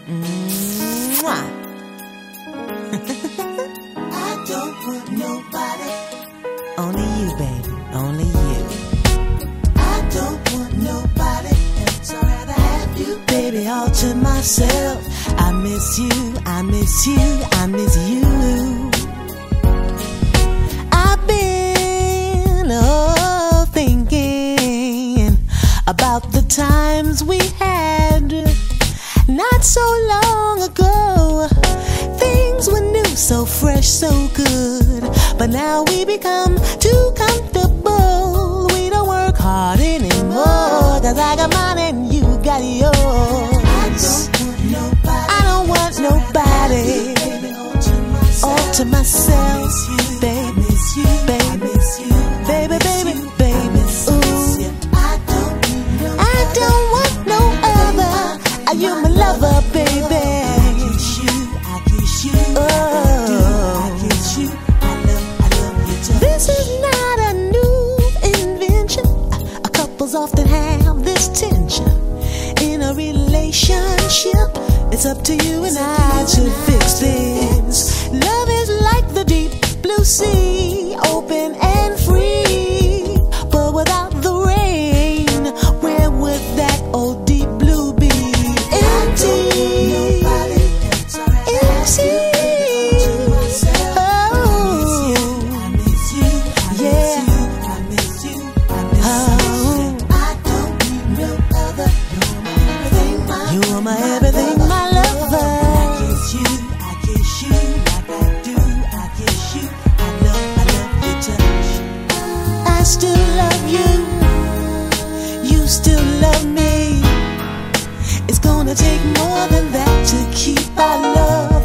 Mwah. I don't want nobody. Only you, baby, only you. I don't want nobody else. I'd rather have you, Baby, all to myself. I miss you, I miss you, I miss you. I've been thinking about the times we had not so long ago. Things were new, so fresh, so good, but now we become too comfortable. We don't work hard anymore, 'cause I got mine and you got yours. I don't want nobody. All to myself, baby, baby, baby, baby, baby. Ooh, I don't want no other. You're my lover, baby. This is not a new invention. Couples often have this tension in a relationship. It's up to you and I to fix this. Love is like the deep blue sea, open and free. But without the rain, where would that old deep blue be? Empty. Empty. You are my everything, my lover. I kiss you like I do. I kiss you. I love your touch. I still love you. You still love me. It's gonna take more than that to keep our love.